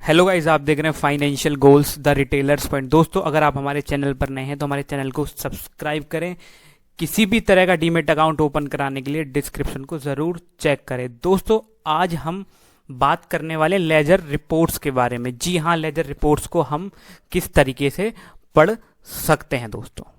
Hello guys, आप देख रहे हैं financial goals the retailers point. दोस्तों, अगर आप हमारे चैनल पर नए हैं तो हमारे चैनल को सब्सक्राइब करें। किसी भी तरह का डीमेट अकाउंट ओपन कराने के लिए डिस्क्रिप्शन को ज़रूर चेक करें। दोस्तों, आज हम बात करने वाले लेजर रिपोर्ट्स के बारे में। जी हाँ, लेजर रिपोर्ट्स को हम किस तरीके से पढ़ सकते हैं दोस्तों।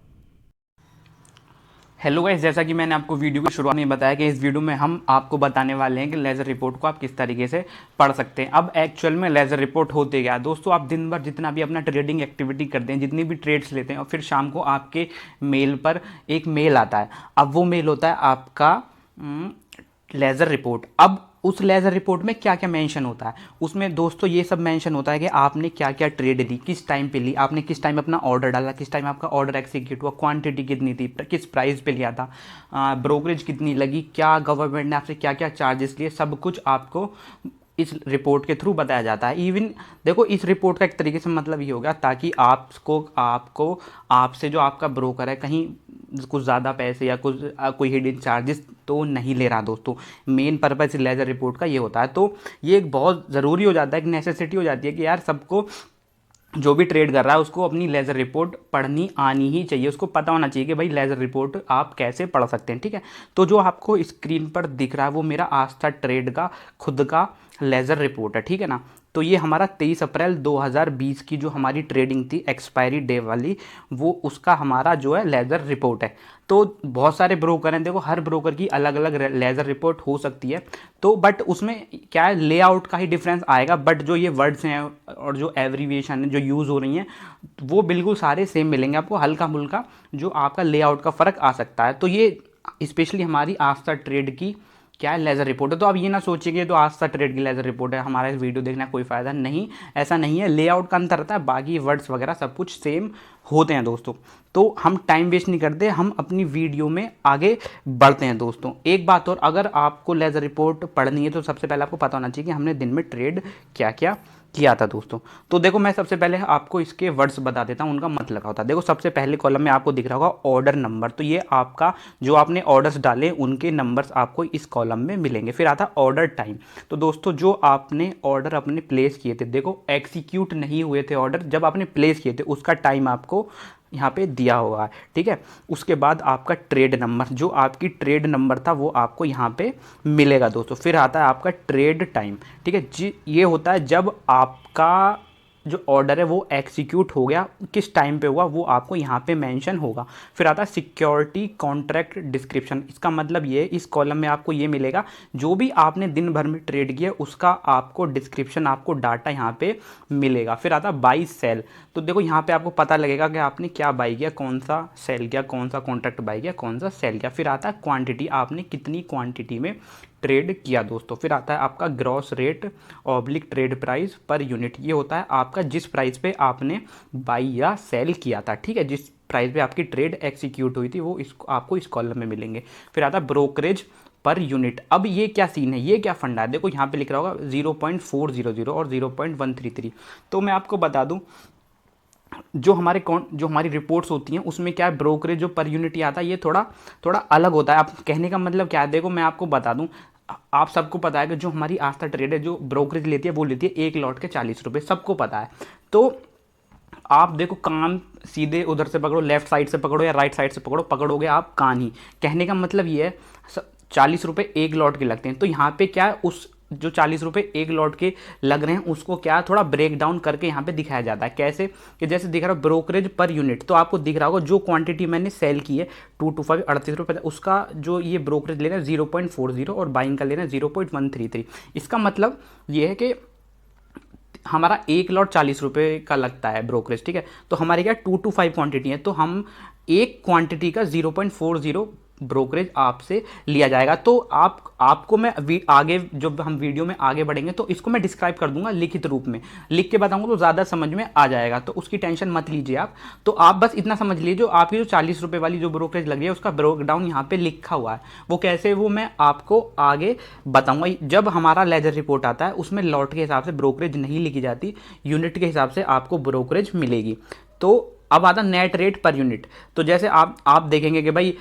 हेलो गाइस, जैसा कि मैंने आपको वीडियो की शुरुआत में बताया कि इस वीडियो में हम आपको बताने वाले हैं कि लेजर रिपोर्ट को आप किस तरीके से पढ़ सकते हैं। अब एक्चुअल में लेजर रिपोर्ट होते क्या है दोस्तों। आप दिन भर जितना भी अपना ट्रेडिंग एक्टिविटी करते हैं, जितनी भी ट्रेड्स लेते हैं, और फिर शाम को आपके मेल पर एक मेल आता है। अब वो मेल होता है आपका लेजर रिपोर्ट। अब उस लेजर रिपोर्ट में क्या क्या मेंशन होता है, उसमें दोस्तों ये सब मेंशन होता है कि आपने क्या क्या ट्रेड ली, किस टाइम पे ली, आपने किस टाइम अपना ऑर्डर डाला, किस टाइम आपका ऑर्डर एक्सिक्यूट हुआ, क्वांटिटी कितनी थी, किस प्राइस पे लिया था, ब्रोकरेज कितनी लगी, क्या गवर्नमेंट ने आपसे क्या क्या चार्जेस लिए, सब कुछ आपको इस रिपोर्ट के थ्रू बताया जाता है। इवन देखो, इस रिपोर्ट का एक तरीके से मतलब ये होगा ताकि आपको आपसे जो आपका ब्रोकर है कहीं कुछ ज़्यादा पैसे या कुछ कोई हिडन चार्जेस तो नहीं ले रहा दोस्तों। मेन पर्पस लेजर रिपोर्ट का ये होता है। तो ये एक बहुत ज़रूरी हो जाता है, एक नेसेसिटी हो जाती है कि यार सबको जो भी ट्रेड कर रहा है उसको अपनी लेजर रिपोर्ट पढ़नी आनी ही चाहिए। उसको पता होना चाहिए कि भाई लेजर रिपोर्ट आप कैसे पढ़ सकते हैं। ठीक है, तो जो आपको स्क्रीन पर दिख रहा है वो मेरा आस्था ट्रेड का खुद का लेजर रिपोर्ट है। ठीक है ना। तो ये हमारा 23 अप्रैल 2020 की जो हमारी ट्रेडिंग थी एक्सपायरी डे वाली, वो उसका हमारा जो है लेजर रिपोर्ट है। तो बहुत सारे ब्रोकर हैं, देखो हर ब्रोकर की अलग अलग लेजर रिपोर्ट हो सकती है। तो बट उसमें क्या है, लेआउट का ही डिफरेंस आएगा। बट जो ये वर्ड्स हैं और जो एवरीवेशन है जो यूज़ हो रही हैं वो बिल्कुल सारे सेम मिलेंगे आपको। हल्का मुल्का जो आपका लेआउट का फ़र्क आ सकता है। तो ये स्पेशली हमारी आस्था ट्रेड की क्या है, लेजर रिपोर्ट है। तो आप ये ना सोचिए कि ये तो आस्था ट्रेड की लेजर रिपोर्ट है, हमारा इस वीडियो देखने का कोई फ़ायदा नहीं। ऐसा नहीं है, लेआउट का अंतर रहता है, बाकी वर्ड्स वगैरह सब कुछ सेम होते हैं दोस्तों। तो हम टाइम वेस्ट नहीं करते, हम अपनी वीडियो में आगे बढ़ते हैं दोस्तों। एक बात और, अगर आपको लेजर रिपोर्ट पढ़नी है तो सबसे पहले आपको पता होना चाहिए कि हमने दिन में ट्रेड क्या क्या किया था दोस्तों। तो देखो, मैं सबसे पहले आपको इसके वर्ड्स बता देता हूँ, उनका मतलब क्या होता है। देखो, सबसे पहले कॉलम में आपको दिख रहा होगा ऑर्डर नंबर। तो ये आपका जो आपने ऑर्डर्स डाले उनके नंबर्स आपको इस कॉलम में मिलेंगे। फिर आता ऑर्डर टाइम। तो दोस्तों, जो आपने ऑर्डर अपने प्लेस किए थे, देखो एक्सिक्यूट नहीं हुए थे ऑर्डर, जब आपने प्लेस किए थे उसका टाइम आपको यहाँ पे दिया हुआ है। ठीक है, उसके बाद आपका ट्रेड नंबर, जो आपकी ट्रेड नंबर था वो आपको यहाँ पे मिलेगा दोस्तों। फिर आता है आपका ट्रेड टाइम। ठीक है जी, ये होता है जब आपका जो ऑर्डर है वो एग्जीक्यूट हो गया, किस टाइम पे हुआ वो आपको यहाँ पे मेंशन होगा। फिर आता है सिक्योरिटी कॉन्ट्रैक्ट डिस्क्रिप्शन। इसका मतलब ये, इस कॉलम में आपको ये मिलेगा जो भी आपने दिन भर में ट्रेड किया उसका आपको डिस्क्रिप्शन, आपको डाटा यहाँ पे मिलेगा। फिर आता है बाई सेल। तो देखो यहाँ पे आपको पता लगेगा कि आपने क्या बाई किया, कौन सा सेल किया, कौन सा कॉन्ट्रैक्ट बाई किया, कौन सा सेल किया। फिर आता है क्वांटिटी, आपने कितनी क्वांटिटी में ट्रेड किया दोस्तों। फिर आता है आपका gross rate oblique trade price per unit. ये होता है आपका जिस प्राइस पे आपने बाई या सेल किया था। ठीक है, जिस प्राइस पे आपकी ट्रेड एक्सिक्यूट हुई थी वो आपको इस कॉलम में मिलेंगे। फिर आता है ब्रोकरेज पर यूनिट। अब ये क्या सीन है, ये क्या फंडा है, देखो यहाँ पे लिख रहा होगा 0.400 और 0.133। तो मैं आपको बता दूं, जो हमारी रिपोर्ट्स होती हैं उसमें क्या है, ब्रोकरेज जो पर यूनिट आता है ये थोड़ा थोड़ा अलग होता है। आप कहने का मतलब क्या है, देखो मैं आपको बता दूं, आप सबको पता है कि जो हमारी आस्था ट्रेड है जो ब्रोकरेज लेती है वो लेती है एक लॉट के 40 रुपये, सबको पता है। तो आप देखो, कान सीधे उधर से पकड़ो, लेफ्ट साइड से पकड़ो या राइट साइड से पकड़ो, पकड़ोगे आप कान ही। कहने का मतलब ये है 40 रुपये एक लॉट के लगते हैं। तो यहाँ पे क्या है, उस जो 40 रुपये एक लॉट के लग रहे हैं उसको क्या थोड़ा ब्रेक डाउन करके यहाँ पे दिखाया जाता है। कैसे कि जैसे दिख रहा है ब्रोकरेज पर यूनिट, तो आपको दिख रहा होगा जो क्वांटिटी मैंने सेल की है 225 38 रुपये, उसका जो ये ब्रोकरेज ले रहे हैं 0.40 और बाइंग का ले रहे हैं 0.133। इसका मतलब ये है कि हमारा एक लॉट 40 रुपये का लगता है ब्रोकरेज। ठीक है, तो हमारी क्या 225 क्वांटिटी है, तो हम एक क्वांटिटी का 0.40 ब्रोकरेज आपसे लिया जाएगा। तो आपको मैं आगे जब हम वीडियो में आगे बढ़ेंगे तो इसको मैं डिस्क्राइब कर दूंगा लिखित रूप में, लिख के बताऊंगा तो ज़्यादा समझ में आ जाएगा। तो उसकी टेंशन मत लीजिए आप। तो आप बस इतना समझ लीजिए, जो आपकी जो 40 रुपये वाली जो ब्रोकरेज लग रही है उसका ब्रेक डाउन यहाँ पे लिखा हुआ है। वो कैसे, वो मैं आपको आगे बताऊंगा। जब हमारा लेजर रिपोर्ट आता है उसमें लॉट के हिसाब से ब्रोकरेज नहीं लिखी जाती, यूनिट के हिसाब से आपको ब्रोकरेज मिलेगी। तो अब आता नेट रेट पर यूनिट। तो जैसे आप देखेंगे कि भाई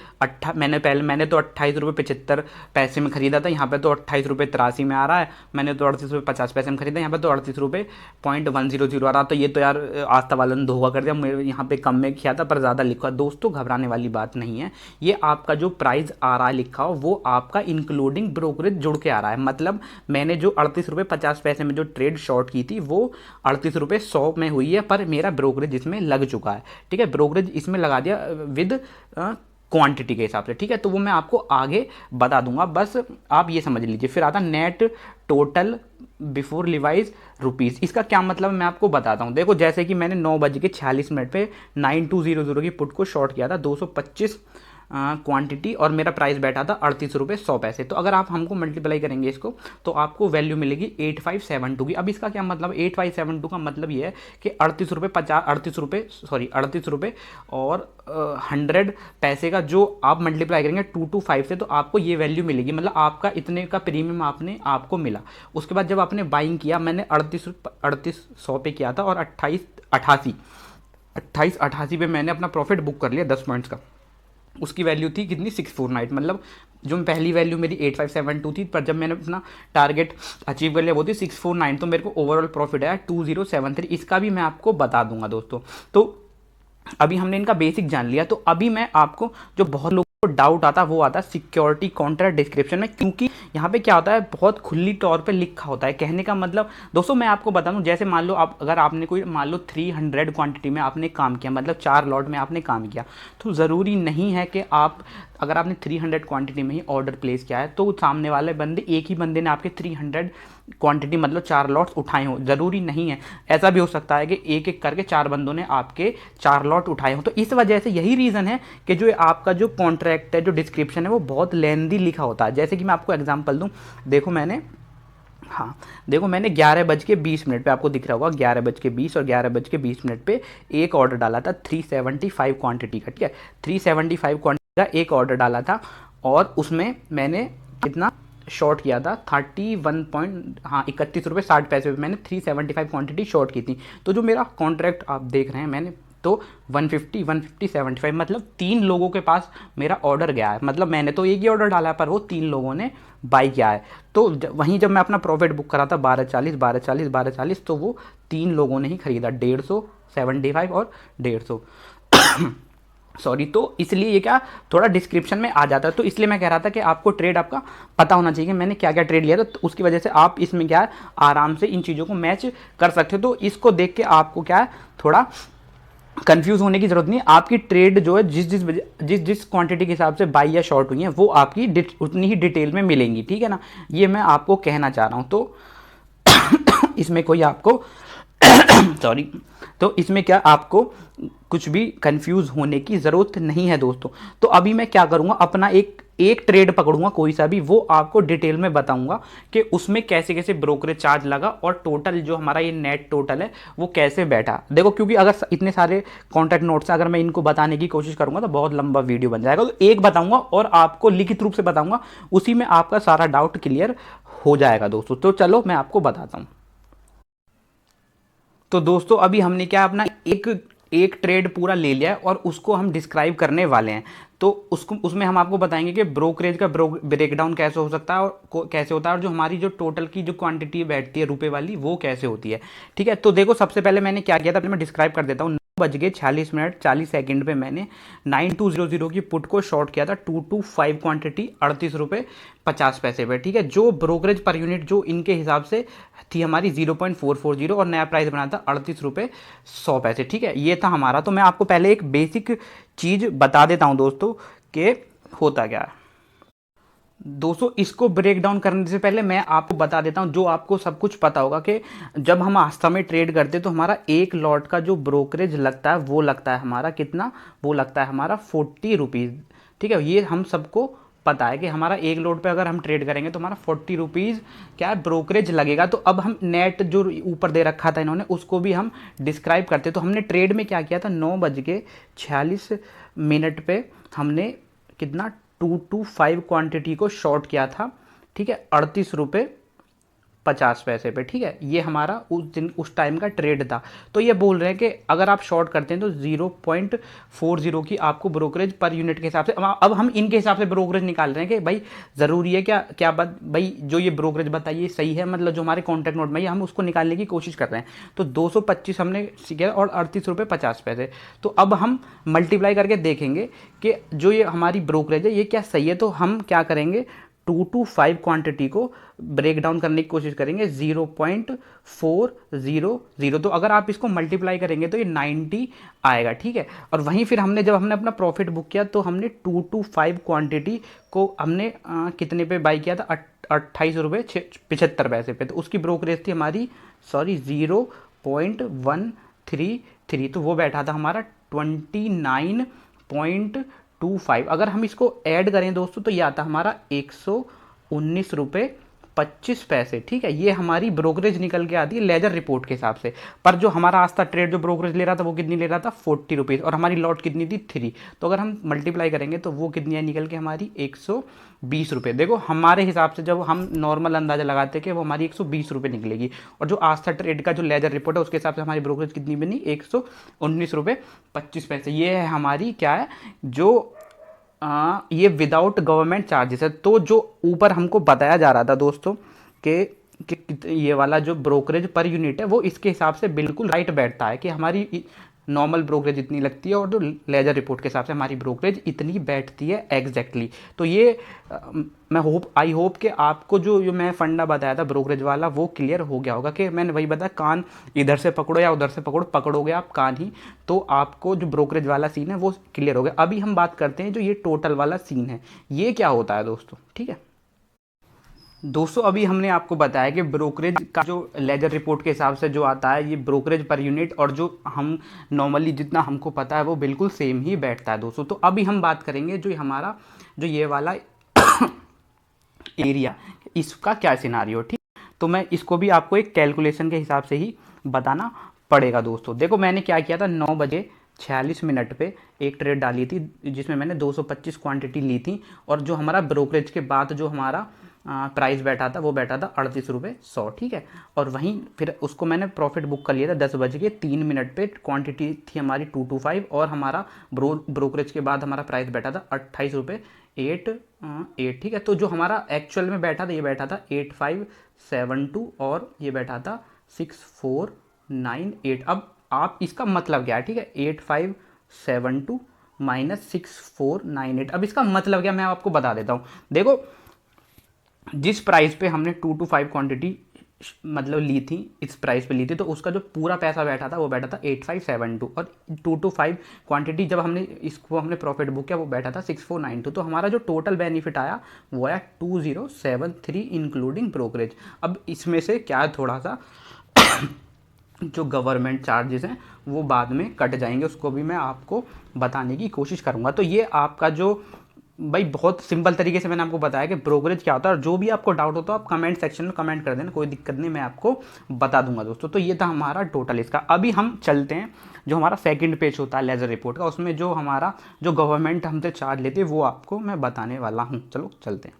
मैंने तो 28 रुपये 75 पैसे में ख़रीदा था, यहाँ पे तो 28 रुपये 83 में आ रहा है। मैंने तो 38 रुपये 50 पैसे में ख़रीदा, यहाँ पे तो 38 रुपये 100 आ रहा। तो ये तो यार आस्था वालों ने धोखा कर दिया, मेरे यहाँ पे कम में किया था पर ज़्यादा लिखा। दोस्तों घबराने वाली बात नहीं है, ये आपका जो प्राइस आ रहा है लिखा हो वो आपका इंक्लूडिंग ब्रोकरेज जुड़ के आ रहा है। मतलब मैंने जो 38 रुपये 50 पैसे में जो ट्रेड शॉर्ट की थी वो 38 रुपये 100 में हुई है, पर मेरा ब्रोकरेज इसमें लग चुका है। ठीक है, ब्रोकरेज इसमें लगा दिया विद क्वांटिटी के हिसाब से। ठीक है, तो वो मैं आपको आगे बता दूंगा, बस आप ये समझ लीजिए। फिर आता net total before levies rupees. इसका क्या मतलब मैं आपको बताता हूँ। देखो जैसे कि मैंने 9:46 पे 9200 की पुट को शॉर्ट किया था 225 क्वांटिटी, और मेरा प्राइस बैठा था 38 रुपये 100 पैसे। तो अगर आप हमको मल्टीप्लाई करेंगे इसको तो आपको वैल्यू मिलेगी 8572 की। अब इसका क्या मतलब, 8572 का मतलब ये है कि 38 रुपये और 100 पैसे का जो आप मल्टीप्लाई करेंगे 225 से, तो आपको ये वैल्यू मिलेगी। मतलब आपका इतने का प्रीमियम आपको मिला। उसके बाद जब आपने बाइंग किया, मैंने 3800 पे किया था और 2888 पे मैंने अपना प्रॉफिट बुक कर लिया 10 पॉइंट्स का। उसकी वैल्यू थी कितनी 649, मतलब जो पहली वैल्यू मेरी 8572 थी, पर जब मैंने अपना टारगेट अचीव कर लिया वो थी 649, तो मेरे को ओवरऑल प्रॉफिट आया 2073। इसका भी मैं आपको बता दूंगा दोस्तों। तो अभी हमने इनका बेसिक जान लिया। तो अभी मैं आपको, जो बहुत लोगों को डाउट आता वो आता है सिक्योरिटी कॉन्ट्रैक्ट डिस्क्रिप्शन में, क्योंकि यहाँ पे क्या होता है बहुत खुली तौर पे लिखा होता है। कहने का मतलब दोस्तों मैं आपको बता दूं, जैसे मान लो अगर आपने कोई मान लो 300 क्वांटिटी में आपने काम किया, मतलब 4 लॉट में आपने काम किया, तो ज़रूरी नहीं है कि अगर आपने 300 क्वांटिटी में ही ऑर्डर प्लेस किया है तो सामने वाले बंदे, एक ही बंदे ने आपके 300 क्वांटिटी मतलब 4 लॉट्स उठाए हों। ज़रूरी नहीं है, ऐसा भी हो सकता है कि एक एक करके 4 बंदों ने आपके 4 लॉट उठाए हों। तो इस वजह से यही रीज़न है कि जो आपका जो कॉन्ट्रैक्ट है, जो डिस्क्रिप्शन है, वो बहुत लेंदी लिखा होता है। जैसे कि मैं आपको एग्जांपल दूं, देखो मैंने 11:20 पे आपको दिख रहा होगा 11:20 और 11:20 पे एक ऑर्डर डाला था 375 क्वांटिटी का। ठीक है, 375 क्वांटिटी का एक ऑर्डर डाला था और उसमें मैंने कितना शॉर्ट किया था 31.60 रुपये पे मैंने 375 क्वांटिटी शॉर्ट की थी। तो जो मेरा कॉन्ट्रैक्ट आप देख रहे हैं मैंने तो 150 75 मतलब 3 लोगों के पास मेरा ऑर्डर गया है। मतलब मैंने तो एक ही ऑर्डर डाला है पर वो 3 लोगों ने बाई किया है। तो वहीं जब मैं अपना प्रॉफिट बुक करा था 1240 तो वो 3 लोगों ने ही खरीदा 150 75 और 150 सॉरी। तो इसलिए ये क्या थोड़ा डिस्क्रिप्शन में आ जाता है। तो इसलिए मैं कह रहा था कि आपको ट्रेड आपका पता होना चाहिए कि मैंने क्या क्या ट्रेड लिया था, तो उसकी वजह से आप इसमें क्या है आराम से इन चीज़ों को मैच कर सकते हो। तो इसको देख के आपको क्या है थोड़ा कंफ्यूज होने की जरूरत नहीं है। आपकी ट्रेड जो है जिस क्वांटिटी के हिसाब से बाई या शॉर्ट हुई है वो आपकी उतनी ही डिटेल में मिलेंगी। ठीक है ना, ये मैं आपको कहना चाह रहा हूँ। तो इसमें कोई आपको सॉरी, तो इसमें क्या आपको कुछ भी कंफ्यूज होने की ज़रूरत नहीं है दोस्तों। तो अभी मैं क्या करूँगा, अपना एक ट्रेड पकड़ूंगा कोई सा भी, वो आपको डिटेल में बताऊंगा कि उसमें कैसे कैसे ब्रोकरेज चार्ज लगा और टोटल जो हमारा ये नेट टोटल है वो कैसे बैठा। देखो क्योंकि अगर इतने सारे कॉन्टैक्ट नोट्स हैं, अगर मैं इनको बताने की कोशिश करूंगा तो बहुत लंबा वीडियो बन जाएगा। तो एक बताऊंगा और आपको लिखित रूप से बताऊंगा, उसी में आपका सारा डाउट क्लियर हो जाएगा दोस्तों। तो चलो मैं आपको बताता हूँ। तो दोस्तों अभी हमने क्या अपना एक ट्रेड पूरा ले लिया है और उसको हम डिस्क्राइब करने वाले हैं। तो उसमें हम आपको बताएंगे कि ब्रोकरेज का ब्रेकडाउन कैसे हो सकता है और कैसे होता है, और जो हमारी जो टोटल की जो क्वांटिटी बैठती है रुपए वाली वो कैसे होती है। ठीक है, तो देखो सबसे पहले मैंने क्या किया था, पहले मैं डिस्क्राइब कर देता हूँ। 9:46 पे मैंने 9200 की पुट को शॉर्ट किया था 225 क्वांटिटी 38 रुपये 50 पैसे पे। ठीक है, जो ब्रोकरेज पर यूनिट जो इनके हिसाब से थी हमारी 0.440 और नया प्राइस बना था 38 रुपये 100 पैसे। ठीक है, ये था हमारा। तो मैं आपको पहले एक बेसिक चीज़ बता देता हूँ दोस्तों कि होता क्या है। दोस्तों इसको ब्रेक डाउन करने से पहले मैं आपको बता देता हूं, जो आपको सब कुछ पता होगा कि जब हम आस्था में ट्रेड करते हैं तो हमारा एक लॉट का जो ब्रोकरेज लगता है वो लगता है हमारा कितना, वो लगता है हमारा 40 रुपीज़। ठीक है, ये हम सबको पता है कि हमारा एक लॉट पे अगर हम ट्रेड करेंगे तो हमारा 40 रुपीज़ क्या है ब्रोकरेज लगेगा। तो अब हम नेट जो ऊपर दे रखा था इन्होंने उसको भी हम डिस्क्राइब करते। तो हमने ट्रेड में क्या किया था 9:46 पे हमने कितना 225 क्वांटिटी को शॉर्ट किया था। ठीक है, 38 रुपये 50 पैसे पे, ठीक है। ये हमारा उस दिन उस टाइम का ट्रेड था। तो ये बोल रहे हैं कि अगर आप शॉर्ट करते हैं तो 0.40 की आपको ब्रोकरेज पर यूनिट के हिसाब से, अब हम इनके हिसाब से ब्रोकरेज निकाल रहे हैं कि भाई ज़रूरी है क्या क्या बात भाई, जो ये ब्रोकरेज बताइए सही है, मतलब जो हमारे कॉन्टैक्ट नोट में हम उसको निकालने की कोशिश कर रहे हैं। तो 225 हमने सीखा और 38 रुपये 50 पैसे। तो अब हम मल्टीप्लाई करके देखेंगे कि जो ये हमारी ब्रोकरेज है ये क्या सही है। तो हम क्या करेंगे, 2 to 5 क्वांटिटी को ब्रेक डाउन करने की कोशिश करेंगे 0.400। तो अगर आप इसको मल्टीप्लाई करेंगे तो ये 90 आएगा, ठीक है। और वहीं फिर जब हमने अपना प्रॉफिट बुक किया तो हमने 2 to 5 क्वांटिटी को हमने कितने पे बाई किया था, 28 रुपये 75 पैसे पे। तो उसकी ब्रोकरेज थी हमारी 0.133। तो वो बैठा था हमारा 29.25। अगर हम इसको ऐड करें दोस्तों तो ये आता हमारा 119 रुपये 25 पैसे, ठीक है। ये हमारी ब्रोकरेज निकल के आती है लेजर रिपोर्ट के हिसाब से। पर जो हमारा आज था ट्रेड जो ब्रोकरेज ले रहा था वो कितनी ले रहा था, 40 रुपीज़, और हमारी लॉट कितनी थी 3। तो अगर हम मल्टीप्लाई करेंगे तो वो कितनी है निकल के हमारी 120 रुपये। देखो हमारे हिसाब से जब हम नॉर्मल अंदाजा लगाते कि वो हमारी 120 रुपये निकलेगी, और जो आज था ट्रेड का जो लेजर रिपोर्ट है उसके हिसाब से हमारी ब्रोकरेज कितनी बनी, 119 रुपये 25 पैसे। ये है हमारी क्या है, जो ये विदाउट गवर्नमेंट चार्जेस है। तो जो ऊपर हमको बताया जा रहा था दोस्तों कि ये वाला जो ब्रोकरेज पर यूनिट है वो इसके हिसाब से बिल्कुल राइट बैठता है कि हमारी नॉर्मल ब्रोकरेज इतनी लगती है और जो लेजर रिपोर्ट के हिसाब से हमारी ब्रोकरेज इतनी बैठती है एग्जैक्टली। तो ये मैं आई होप कि आपको जो मैं फंडा बताया था ब्रोकरेज वाला वो क्लियर हो गया होगा। कि मैंने वही बताया, कान इधर से पकड़ो या उधर से पकड़ो, पकड़ोगे आप कान ही, तो आपको जो ब्रोकरेज वाला सीन है वो क्लियर हो गया। अभी हम बात करते हैं जो ये टोटल वाला सीन है ये क्या होता है दोस्तों, ठीक है। दोस्तों अभी हमने आपको बताया कि ब्रोकरेज का जो लेजर रिपोर्ट के हिसाब से जो आता है ये ब्रोकरेज पर यूनिट, और जो हम नॉर्मली जितना हमको पता है वो बिल्कुल सेम ही बैठता है दोस्तों। तो अभी हम बात करेंगे जो हमारा जो ये वाला एरिया, इसका क्या सिनारियो, ठीक। तो मैं इसको भी आपको एक कैलकुलेशन के हिसाब से ही बताना पड़ेगा दोस्तों। देखो मैंने क्या किया था, 9 बजे 46 मिनट पे एक ट्रेड डाली थी जिसमें मैंने 225 क्वांटिटी ली थी, और जो हमारा ब्रोकरेज के बाद जो हमारा प्राइस बैठा था वो बैठा था 38 रुपये 100, ठीक है। और वहीं फिर उसको मैंने प्रॉफिट बुक कर लिया था 10 बज के 3 मिनट पे। क्वांटिटी थी हमारी 2 to 5, और हमारा ब्रोकरेज के बाद हमारा प्राइस बैठा था 28 रुपये 88, ठीक है। तो जो हमारा एक्चुअल में बैठा था ये बैठा था 8572, और ये बैठा था 6498। अब आप इसका मतलब क्या है, ठीक है, 8572 माइनस 6498। अब इसका मतलब क्या मैं आपको बता देता हूँ। देखो जिस प्राइस पे हमने 2 to 5 क्वांटिटी मतलब ली थी, इस प्राइस पे ली थी, तो उसका जो पूरा पैसा बैठा था वो बैठा था 8572, और 2 to 5 क्वांटिटी जब हमने प्रॉफिट बुक किया वो बैठा था 6492। तो हमारा जो टोटल बेनिफिट आया वो आया 2073 इंक्लूडिंग ब्रोकरेज। अब इसमें से क्या है, थोड़ा सा जो गवर्नमेंट चार्जेस हैं वो बाद में कट जाएंगे, उसको भी मैं आपको बताने की कोशिश करूँगा। तो ये आपका जो भाई बहुत सिंपल तरीके से मैंने आपको बताया कि ब्रोकरेज क्या होता है, और जो भी आपको डाउट हो तो आप कमेंट सेक्शन में कमेंट कर देना, कोई दिक्कत नहीं, मैं आपको बता दूंगा दोस्तों। तो ये था हमारा टोटल इसका। अभी हम चलते हैं जो हमारा सेकंड पेज होता है लेजर रिपोर्ट का, उसमें जो हमारा जो गवर्नमेंट हमसे चार्ज लेती है वो आपको मैं बताने वाला हूँ। चलो चलते हैं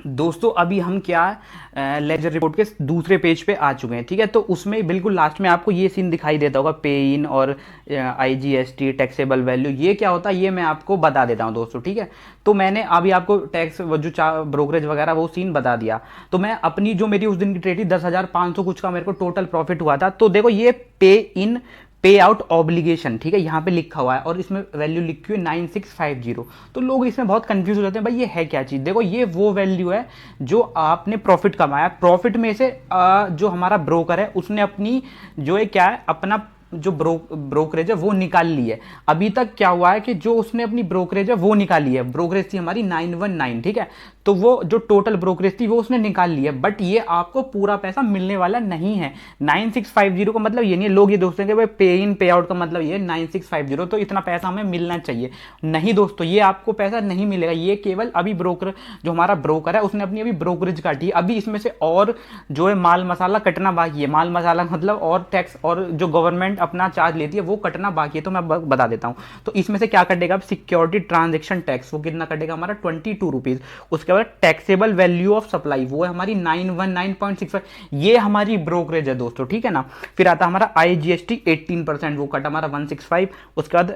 दोस्तों। अभी हम क्या लेजर रिपोर्ट के दूसरे पेज पे आ चुके हैं, ठीक है। तो उसमें बिल्कुल लास्ट में आपको ये सीन दिखाई देता होगा, पे इन और IGST टैक्सेबल वैल्यू, ये क्या होता है ये मैं आपको बता देता हूँ दोस्तों, ठीक है। तो मैंने अभी आपको टैक्स जो ब्रोकरेज वगैरह वो सीन बता दिया। तो मैं अपनी जो मेरी उस दिन की ट्रेड थी 10,500 कुछ का मेरे को टोटल प्रॉफिट हुआ था। तो देखो ये पे इन पे आउट ऑब्लिगेशन, ठीक है, यहाँ पे लिखा हुआ है, और इसमें वैल्यू लिखी हुई है 9650। तो लोग इसमें बहुत कंफ्यूज हो जाते हैं, भाई ये है क्या चीज़। देखो ये वो वैल्यू है जो आपने प्रॉफिट कमाया, प्रॉफिट में से जो हमारा ब्रोकर है उसने अपनी जो है क्या है अपना जो ब्रोकरेज है वो निकाल ली है। अभी तक क्या हुआ है कि जो उसने अपनी ब्रोकरेज है वो निकाली है, ब्रोकरेज थी हमारी 919, ठीक है। तो वो जो टोटल ब्रोकरेज थी वो उसने निकाल ली है, बट ये आपको पूरा पैसा मिलने वाला नहीं है। 9650 का मतलब ये नहीं है, लोग ये दोस्तों कि भाई पे इन पे आउट का मतलब ये 9650 तो इतना पैसा हमें मिलना चाहिए। नहीं दोस्तों, ये आपको पैसा नहीं मिलेगा। ये केवल अभी ब्रोकर जो हमारा ब्रोकर है उसने अपनी अभी ब्रोकरेज काटी है। अभी इसमें से और जो है माल मसाला कटना बाकी है। माल मसाला मतलब और टैक्स और जो गवर्नमेंट अपना चार्ज लेती है वो कटना बाकी है। तो मैं बता देता हूँ। तो इसमें से क्या कटेगा, अब सिक्योरिटी ट्रांजेक्शन टैक्स वो कितना कटेगा हमारा 22 रुपीज़। उसके उसके बाद टैक्सेबल वैल्यू ऑफ सप्लाई वो है हमारी 919.65, ये हमारी ब्रोकरेज है दोस्तों, ठीक है ना। फिर आता है हमारा IGST 18%, वो कट हमारा 165। उसके बाद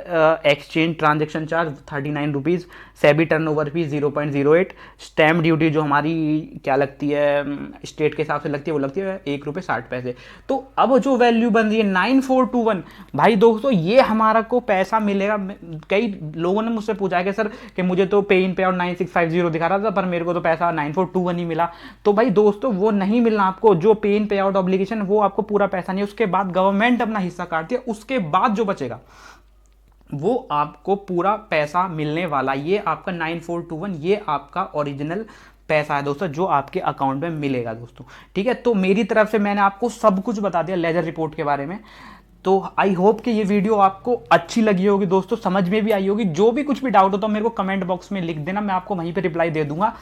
exchange transaction charge 39 rupees, SEBI turnover fees 0.08, stamp duty जो हमारी क्या लगती है स्टेट के हिसाब से लगती है वो लगती है ₹1.60। तो अब जो वैल्यू बन रही है 9421, भाई दोस्तों ये हमारा को पैसा मिलेगा। कई लोगों ने मुझसे पूछा कि सर कि मुझे तो पे इन पे आउट 9650 दिखा रहा था पर मेरे को तो पैसा 9421 ही मिला। तो भाई दोस्तों वो नहीं मिलना आपको, जो पे इन पे आउट ऑब्लिगेशन वो आपको पूरा पैसा नहीं, उसके बाद गवर्नमेंट अपना हिस्सा काटती है, उसके बाद जो बचेगा वो आपको पूरा पैसा मिलने वाला। ये आपका 9421 ये आपका ओरिजिनल पैसा है दोस्तों जो आपके अकाउंट में मिलेगा दोस्तों, ठीक है। तो मेरी तरफ से मैंने आपको सब कुछ बता दिया लेजर रिपोर्ट के बारे में। तो आई होप कि ये वीडियो आपको अच्छी लगी होगी दोस्तों, समझ में भी आई होगी। जो भी कुछ भी डाउट हो तो मेरे को कमेंट बॉक्स में लिख देना, मैं आपको वहीं पे रिप्लाई दे दूंगा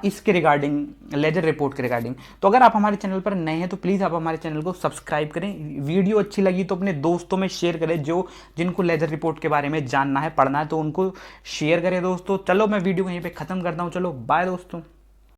इसके रिगार्डिंग, लेजर रिपोर्ट के रिगार्डिंग। तो अगर आप हमारे चैनल पर नए हैं तो प्लीज़ आप हमारे चैनल को सब्सक्राइब करें। वीडियो अच्छी लगी तो अपने दोस्तों में शेयर करें, जो जिनको लेजर रिपोर्ट के बारे में जानना है, पढ़ना है, तो उनको शेयर करें दोस्तों। चलो मैं वीडियो यहीं पर ख़त्म करता हूँ, चलो बाय दोस्तों।